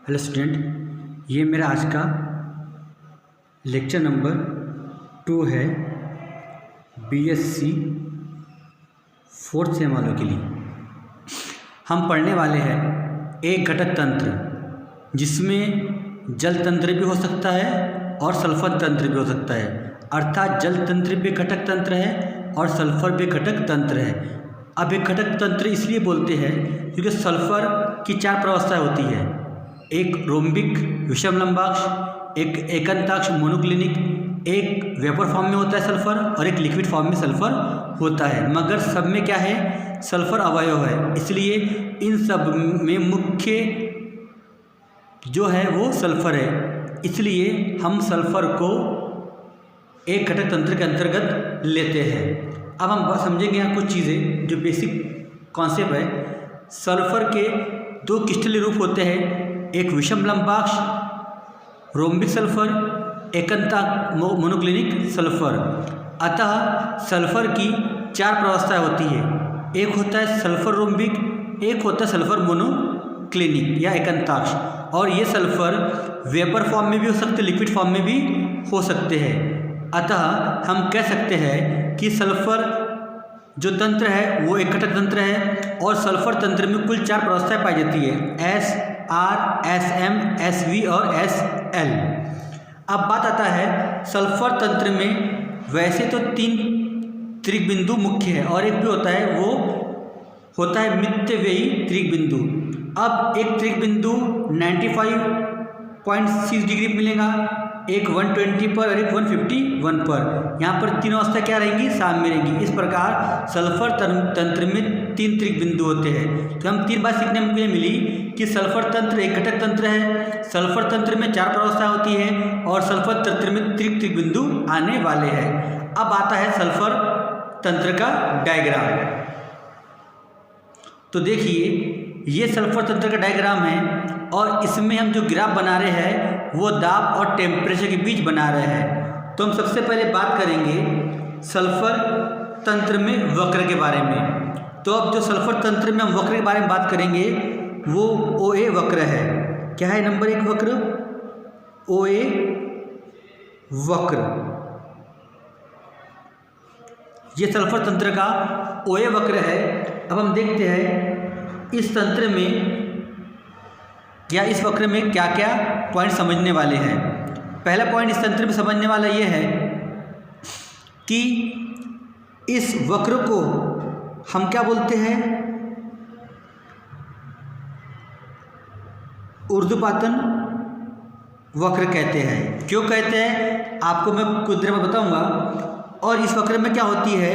Hello student, ये मेरा आज का लेक्चर नंबर 2 है बीएससी 4th सेम वालों के लिए। हम पढ़ने वाले हैं एक घटक तंत्र, जिसमें जल तंत्र भी हो सकता है और सल्फर तंत्र भी हो सकता है। अर्थात जल तंत्र भी घटक तंत्र है और सल्फर भी घटक तंत्र है। अब एक घटक तंत्र इसलिए बोलते हैं क्योंकि सल्फर की 4 प्रावस्थाएं होती है। एक रोम्बिक विषम लंबाक्ष, एक एकंताक्ष मोनोक्लिनिक, एक वेपर फॉर्म में होता है सल्फर और एक लिक्विड फॉर्म में सल्फर होता है। मगर सब में क्या है, सल्फर अवयव है, इसलिए इन सब में मुख्य जो है वो सल्फर है। इसलिए हम सल्फर को एक घटक तंत्र के अंतर्गत लेते हैं। अब हम समझेंगे यहाँ कुछ चीज़ें जो बेसिक कॉन्सेप्ट है। सल्फर के 2 क्रिस्टलीय रूप होते हैं, एक विषम लंबाक्ष रोम्बिक सल्फर, एकंताक्ष मोनोक्लिनिक सल्फर। अतः सल्फर की 4 प्रावस्थाएं होती है। एक होता है सल्फर रोम्बिक, एक होता है सल्फर मोनोक्लिनिक या एकंताक्ष। और ये सल्फर वेपर फॉर्म में भी हो सकते, लिक्विड फॉर्म में भी हो सकते हैं। अतः हम कह सकते हैं कि सल्फर जो तंत्र है वो एक घटक तंत्र है और सल्फर तंत्र में कुल 4 प्रावस्थाएं पाई जाती है, S, R, SM, SV और SL। अब बात आता है सल्फर तंत्र में वैसे तो 3 त्रिक बिंदु मुख्य है और एक भी होता है, वो होता है मितव्ययी त्रिक बिंदु। अब एक त्रिक बिंदु 95.6 डिग्री मिलेगा, एक 120 पर और एक 151 पर। यहाँ पर 3 अवस्था क्या रहेंगी, सामने रहेंगी। इस प्रकार सल्फर तंत्र में 3 त्रिक बिंदु होते हैं। तो हम 3 बात सीखने में मिली कि सल्फर तंत्र एक घटक तंत्र है, सल्फर तंत्र में 4 प्रावस्थाएं होती है और सल्फर तंत्र में त्रिक बिंदु आने वाले हैं। अब आता है सल्फर तंत्र का डायग्राम। तो देखिए, ये सल्फर तंत्र का डायग्राम है और इसमें हम जो ग्राफ बना रहे हैं वो दाब और टेम्परेचर के बीच बना रहे हैं। तो हम सबसे पहले बात करेंगे सल्फर तंत्र में वक्र के बारे में। तो अब जो सल्फर तंत्र में हम वक्र के बारे में बात करेंगे वो OA वक्र है। क्या है नंबर 1 वक्र? OA वक्र। ये सल्फर तंत्र का OA वक्र है। अब हम देखते हैं इस तंत्र में या इस वक्र में क्या क्या पॉइंट समझने वाले हैं। पहला पॉइंट इस तंत्र में समझने वाला ये है कि इस वक्र को हम क्या बोलते हैं, ऊर्ध्वपातन वक्र कहते हैं। क्यों कहते हैं आपको मैं कुछ देर में बताऊंगा। और इस वक्र में क्या होती है,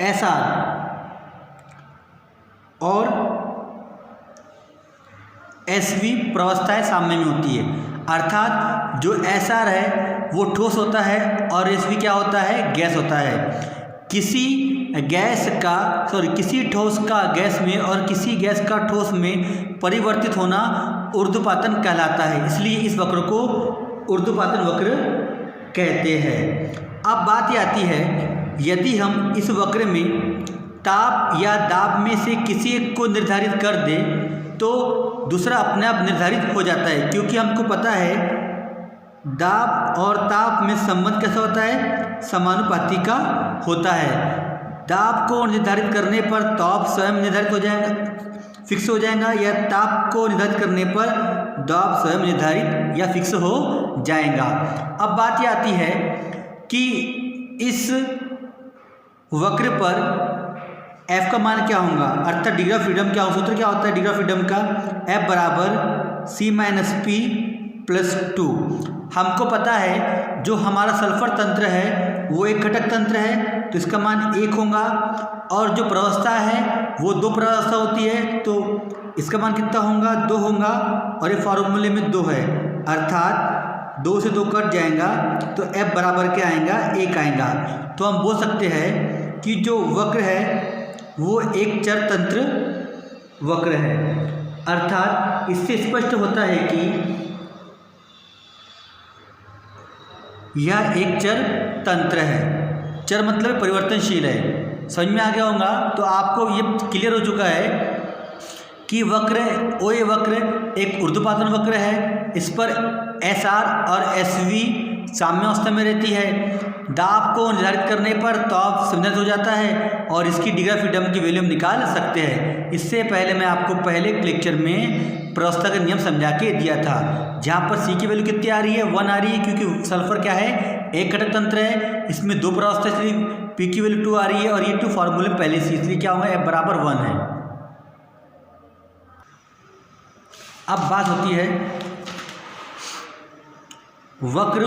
SR और SV प्रावस्थाएं साम्य में होती है। अर्थात जो SR है वो ठोस होता है और SV क्या होता है, गैस होता है। किसी ठोस का गैस में और किसी गैस का ठोस में परिवर्तित होना ऊर्ध्वपातन कहलाता है। इसलिए इस वक्र को ऊर्ध्वपातन वक्र कहते हैं। अब बात ये आती है, यदि हम इस वक्र में ताप या दाब में से किसी एक को निर्धारित कर दें तो दूसरा अपने आप निर्धारित हो जाता है। क्योंकि हमको पता है दाब और ताप में संबंध कैसा होता है, समानुपाती का होता है। दाब को निर्धारित करने पर ताप स्वयं निर्धारित हो जाएगा, फिक्स हो जाएगा, या ताप को निर्धारित करने पर दाब स्वयं निर्धारित या फिक्स हो जाएगा। अब बात यह आती है कि इस वक्र पर F का मान क्या होगा, अर्थात डिग्री ऑफ फ्रीडम क्या होगा। सूत्र क्या होता है डिग्री ऑफ फ्रीडम का, F बराबर C-P+2। हमको पता है जो हमारा सल्फर तंत्र है वो एक घटक तंत्र है, तो इसका मान 1 होगा। और जो प्रावस्था है वो 2 प्रावस्था होती है, तो इसका मान कितना होगा, 2 होगा। और ये फार्मूले में 2 है, अर्थात 2 से 2 कट जाएगा तो F बराबर क्या आएगा, 1 आएगा। तो हम बोल सकते हैं कि जो वक्र है वो एक चर तंत्र वक्र है। अर्थात इससे स्पष्ट होता है कि यह एक चर तंत्र है। चर मतलब परिवर्तनशील है। समझ में आ गया होगा। तो आपको ये क्लियर हो चुका है कि वक्र OA वक्र एक ऊर्ध्वपातन वक्र है, इस पर SR और SV साम्यावस्था में रहती है। दाब को निर्धारित करने पर तौब संबंधित हो जाता है और इसकी डिग्री ऑफ फ्रीडम की वैल्यू हम निकाल सकते हैं। इससे पहले मैं आपको पहले लेक्चर में प्रवस्था का नियम समझा के दिया था, जहाँ पर C की वैल्यू कितनी आ रही है, 1 आ रही है, क्योंकि सल्फर क्या है, एक घटक तंत्र है, इसमें 2 प्रवस्था, इसलिए P की वैल्यू 2 आ रही है और ये 2 फॉर्मूले में पहले से, इसलिए क्या होगा, F बराबर 1 है। अब बात होती है वक्र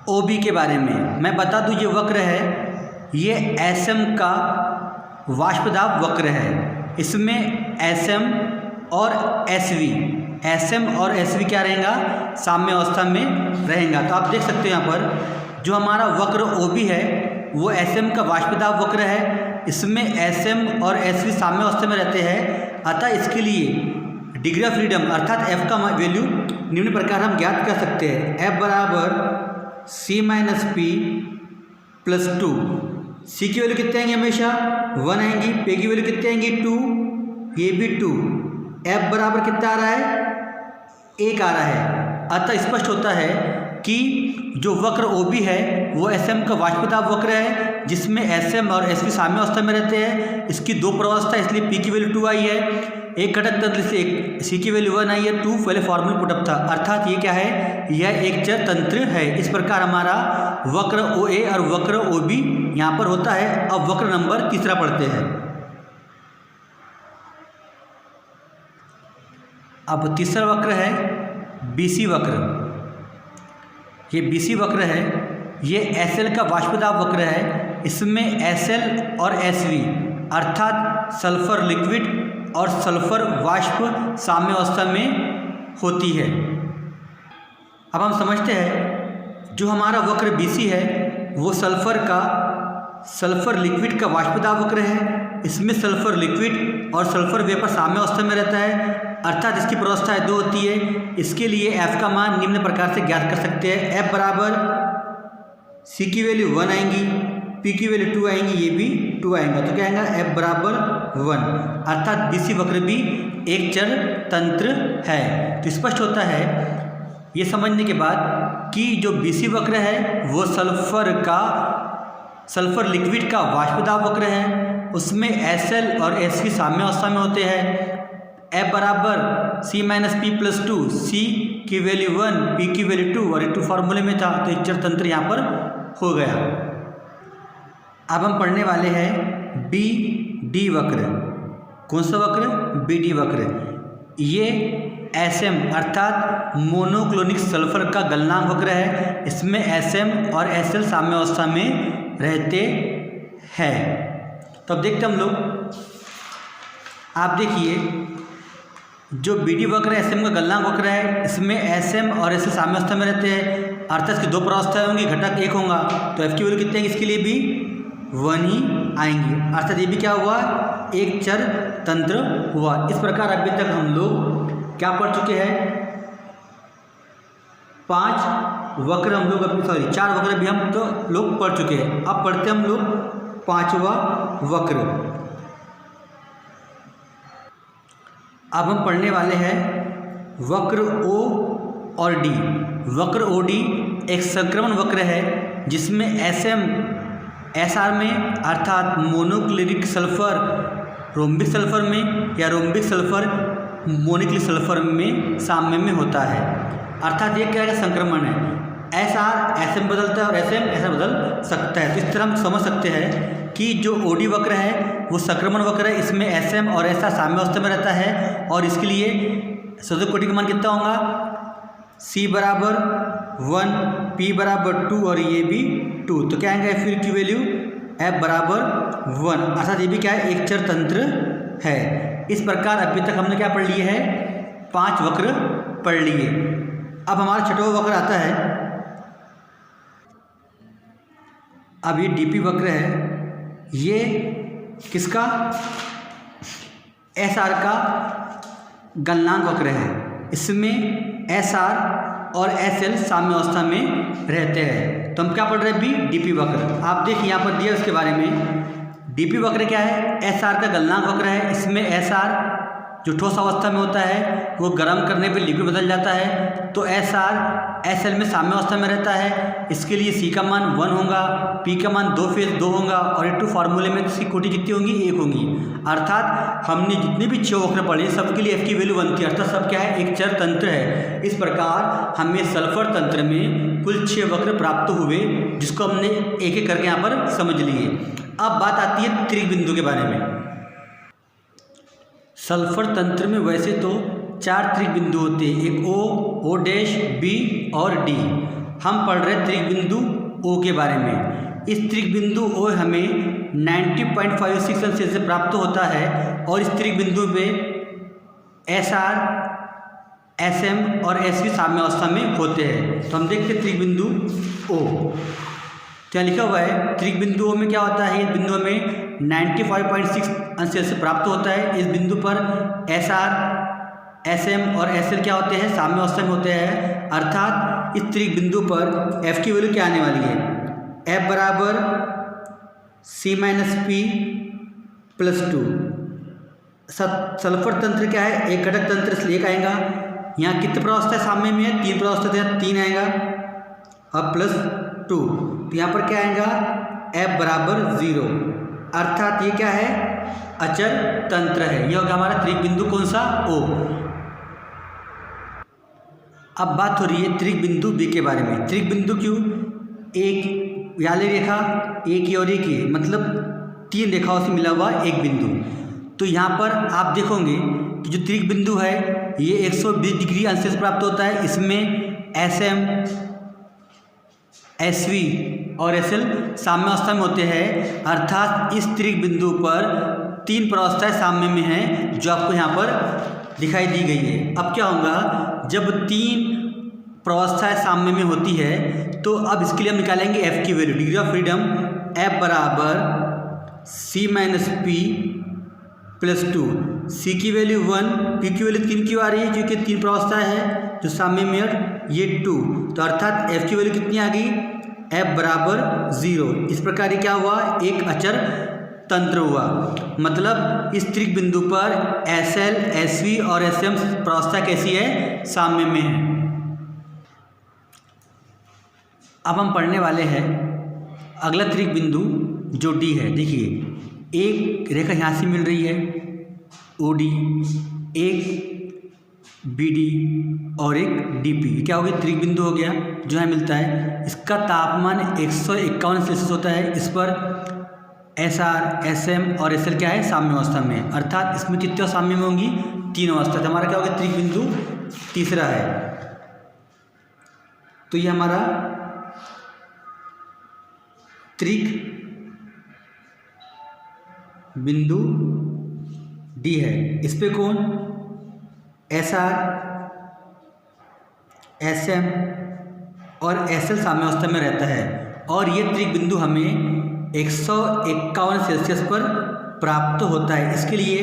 OB के बारे में। मैं बता दूं ये वक्र है, ये SM का वाष्पदाब वक्र है। इसमें SM और SV क्या रहेगा, साम्य अवस्था में रहेगा। तो आप देख सकते हो यहाँ पर जो हमारा वक्र OB है वो SM का वाष्पदाब वक्र है, इसमें SM और SV साम्य अवस्था में रहते हैं। अतः इसके लिए डिग्री ऑफ फ्रीडम अर्थात F का वैल्यू निम्न प्रकार हम ज्ञात कर सकते हैं। F बराबर C minus P plus 2। C की वैल्यू कितने आएंगी, हमेशा 1 आएंगी। P की वैल्यू कितने आएंगी, 2, ये भी 2। F बराबर कितना आ रहा है, 1 आ रहा है। अतः स्पष्ट होता है कि जो वक्र OB है वो SM का वाष्पदाब वक्र है, जिसमें SM और SV साम्य अवस्था में रहते हैं। इसकी 2 प्रवस्था, इसलिए P की वैल्यू 2 आई है। एक घटक तंत्र से C की वैल्यू 1 आई है, 2 पहले फॉर्मूला पुटअप था, अर्थात ये क्या है, यह एक चर तंत्र है। इस प्रकार हमारा वक्र OA और वक्र OB यहाँ पर होता है। अब वक्र नंबर तीसरा पढ़ते हैं। अब तीसरा वक्र है BC वक्र। ये BC वक्र है, ये SL का वाष्पदाब वक्र है। इसमें SL और SV अर्थात सल्फर लिक्विड और सल्फर वाष्प साम्य अवस्था में होती है। अब हम समझते हैं जो हमारा वक्र BC है वो सल्फर लिक्विड का वाष्पदाब वक्र है। इसमें सल्फर लिक्विड और सल्फर वेपर साम्य अवस्था में रहता है, अर्थात इसकी प्रवस्थाएं 2 होती है। इसके लिए F का मान निम्न प्रकार से ज्ञात कर सकते हैं। F बराबर C की वैल्यू 1 आएंगी, P की वैल्यू 2 आएंगी, ये भी 2 आएंगा, तो क्या आएगा, F बराबर 1, अर्थात BC वक्र भी एक चर तंत्र है। तो स्पष्ट होता है ये समझने के बाद कि जो BC वक्र है वो सल्फर लिक्विड का वाष्पदाब वक्र है, उसमें SL और SV साम्य अवस्था में होते हैं। F बराबर C minus P plus 2, C की वैल्यू 1, P की वैल्यू 2 और ये 2 फॉर्मूले में था, तो एक चर तंत्र यहाँ पर हो गया। अब हम पढ़ने वाले हैं BD वक्र। कौन सा वक्र, BD वक्र। ये SM अर्थात मोनोक्लोनिक सल्फर का गलनांक वक्र है। इसमें SM और SL साम्य अवस्था में रहते हैं। तो अब देखते हम लोग, आप देखिए जो BD वक्र SM का गलनांक वक्र है, इसमें SM और SL साम्य अवस्था में रहते हैं, अर्थात इसकी 2 प्रवस्थाएं होंगी, घटक 1 होगा, तो F की वैल्यू कितने आएंगी, इसके लिए भी 1 ही आएंगी, अर्थात ये भी क्या हुआ, एक चर तंत्र हुआ। इस प्रकार अभी तक हम लोग क्या पढ़ चुके हैं, 4 वक्र भी हम तो लोग पढ़ चुके हैं। अब पढ़ते हम लोग 5वां वक्र। अब हम पढ़ने वाले हैं वक्र O और D। वक्र OD एक संक्रमण वक्र है जिसमें SM SR में अर्थात मोनोक्लोरिक सल्फर रोम्बिक सल्फर में या रोम्बिक सल्फर मोनोक्लोरिक सल्फर में साम्य में होता है, अर्थात ये क्या है, संक्रमण है। SR SM बदलता है और SM ऐसा बदल सकता है। तो इस तरह हम समझ सकते हैं कि जो OD वक्र है वो संक्रमण वक्र है, इसमें SM और SR साम्य अवस्था में रहता है और इसके लिए सदस्य कोटि का मान कितना होगा, C बराबर 1, P बराबर 2 और ये भी 2, तो क्या आएंगे फिर की वैल्यू F बराबर 1, अर्थात ये भी क्या है, एक चर तंत्र है। इस प्रकार अभी तक हमने क्या पढ़ लिए है, 5 वक्र पढ़ लिए। अब हमारा 6वां वक्र आता है। अब ये DP वक्र है, ये किसका, SR का गलनांक वक्र है। इसमें SR और SL साम्य अवस्था में रहते हैं। तो हम क्या पढ़ रहे हैं, DP वक्र। आप देखिए यहाँ पर दिया उसके बारे में, DP वक्र क्या है, SR का गलनांक वक्र है। इसमें SR जो ठोस अवस्था में होता है वो गर्म करने पे लिक्विड बदल जाता है। तो SR SL में साम्य अवस्था में रहता है, इसके लिए C का मान 1 होगा, P का मान 2 फेज 2 होगा और A2 फार्मूले में इसकी कोटि कितनी होंगी, 1 होंगी। अर्थात हमने जितने भी 6 वक्र पढ़े सबके लिए F की वैल्यू 1 थी, अर्थात सब क्या है, एक चर तंत्र है। इस प्रकार हमें सल्फर तंत्र में कुल 6 वक्र प्राप्त हुए, जिसको हमने एक एक करके यहाँ पर समझ लिए। अब बात आती है त्रिक बिंदु के बारे में। सल्फर तंत्र में वैसे तो 4 त्रिक बिंदु होते हैं, एक O डैश, B और D। हम पढ़ रहे त्रिक बिंदु O के बारे में। इस त्रिक बिंदु O हमें 90.56 अंश से प्राप्त होता है और इस त्रिक बिंदु पे SR, SM और SV साम्य अवस्था में होते हैं। तो हम देखते हैं त्रिक बिंदु O क्या लिखा हुआ है। त्रिक बिंदु O में क्या होता है, इस बिंदु में 95.6 अंश से प्राप्त होता है। इस बिंदु पर SR, SM और SL क्या होते हैं, साम्य अवस्था में होते हैं। अर्थात इस त्रिक बिंदु पर F की वैल्यू क्या आने वाली है, F बराबर C minus P plus 2। Sulphur तंत्र क्या है, एक घटक तंत्र, इसलिए एक आएगा। यहाँ कितने प्रावस्था साम्य में है, 3 प्रावस्था है, 3 आएगा और प्लस 2। तो यहाँ पर क्या आएगा, F बराबर 0। अर्थात ये क्या है, अचर तंत्र है। ये होगा हमारा त्रिक बिंदु कौन सा, O। अब बात हो रही है त्रिक बिंदु B के बारे में। त्रिक बिंदु क्यों, एक व्याली रेखा, एक ही और एक ही, मतलब 3 रेखाओं से मिला हुआ एक बिंदु। तो यहाँ पर आप देखोगे कि जो त्रिक बिंदु है ये 120 डिग्री अंश से प्राप्त होता है। इसमें SM, SV और SL साम्य अवस्था में होते हैं। अर्थात इस त्रिक बिंदु पर 3 प्रावस्थाएं साम्य में हैं, जो आपको यहाँ पर दिखाई दी गई है। अब क्या होगा, जब 3 प्रावस्थाएं साम्य में होती है तो अब इसके लिए हम निकालेंगे F की value, degree of freedom. F बराबर C minus P plus 2। C की वैल्यू 1, P की वैल्यू 3 क्यों आ रही है, क्योंकि 3 प्रावस्थाएं है जो साम्य में है, ये 2। तो अर्थात F की वैल्यू कितनी आ गई, F बराबर 0। इस प्रकार ये क्या हुआ, एक अचर तंत्र हुआ। मतलब इस त्रिक बिंदु पर SL, SV और SM प्रावस्था कैसी है, साम्य में है। अब हम पढ़ने वाले हैं अगला त्रिक बिंदु जो D है। देखिए एक रेखा यहाँ से मिल रही है OD, एक BD और एक DP। क्या हो गया, त्रिक बिंदु हो गया जो यहाँ मिलता है। इसका तापमान 151 सेल्सियस होता है। इस पर SR, SM और SL क्या है, साम्य अवस्था में। अर्थात इसमें कितने साम्य में होंगी, 3 अवस्था। तो हमारा क्या हो गया, त्रिक बिंदु तीसरा है। तो ये हमारा त्रिक बिंदु D है। इस पे कौन, SR, SM और SL साम्य अवस्था में रहता है और ये त्रिक बिंदु हमें 151 सेल्सियस पर प्राप्त होता है। इसके लिए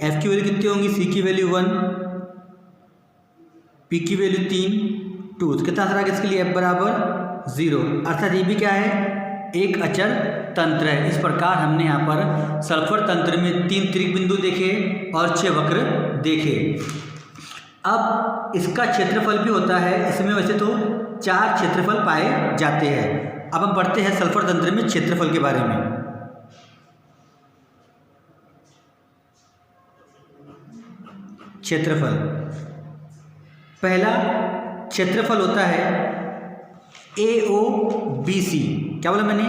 F की वैल्यू कितनी होंगी, C की वैल्यू 1, P की वैल्यू 3, 2। कितना आंसर आ गया इसके लिए, F बराबर 0। अर्थात ये भी क्या है, एक अचर तंत्र है। इस प्रकार हमने यहाँ पर सल्फर तंत्र में 3 त्रिक बिंदु देखे और 6 वक्र देखे। अब इसका क्षेत्रफल भी होता है। इसमें वैसे तो 4 क्षेत्रफल पाए जाते हैं। अब हम पढ़ते हैं सल्फर तंत्र में क्षेत्रफल के बारे में। क्षेत्रफल, पहला क्षेत्रफल होता है AOBC। क्या बोला मैंने,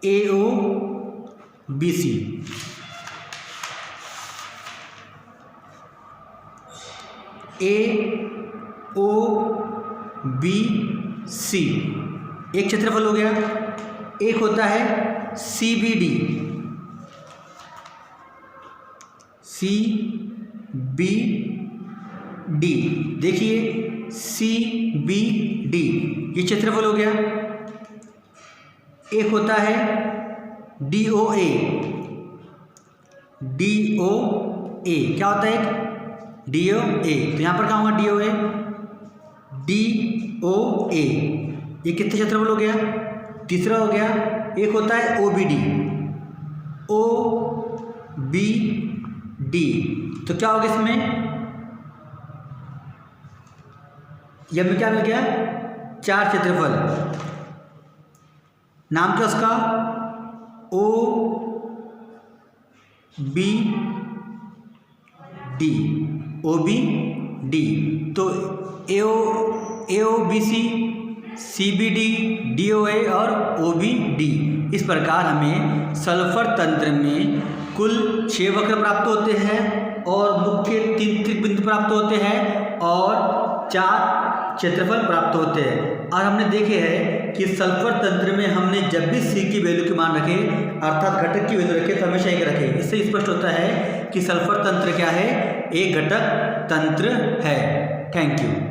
AOBC। AOBC एक क्षेत्रफल हो गया। एक होता है CBD, CBD। देखिए CBD ये क्षेत्रफल हो गया। एक होता है DOA, DOA क्या होता है, DOA। तो यहाँ पर क्या होगा, DOA, DOA ये कितने क्षेत्रफल हो गया, तीसरा हो गया। एक होता है OBD, OBD। तो तो क्या होगा इसमें, ये हमें क्या मिल गया, 4 क्षेत्रफल। नाम क्या उसका, O B D, O B D. तो A O B C, C B D, D O A और ओ बी डी। इस प्रकार हमें सल्फर तंत्र में कुल 6 वक्र प्राप्त होते हैं और मुख्य 3 त्रिबिंदु प्राप्त होते हैं और 4 क्षेत्रफल प्राप्त होते हैं। और हमने देखे हैं कि सल्फर तंत्र में हमने जब भी सी की वैल्यू की मान रखे, अर्थात घटक की वैल्यू रखे, तो हमेशा एक रखे। इससे स्पष्ट होता है कि सल्फर तंत्र क्या है, एक घटक तंत्र है। Thank you.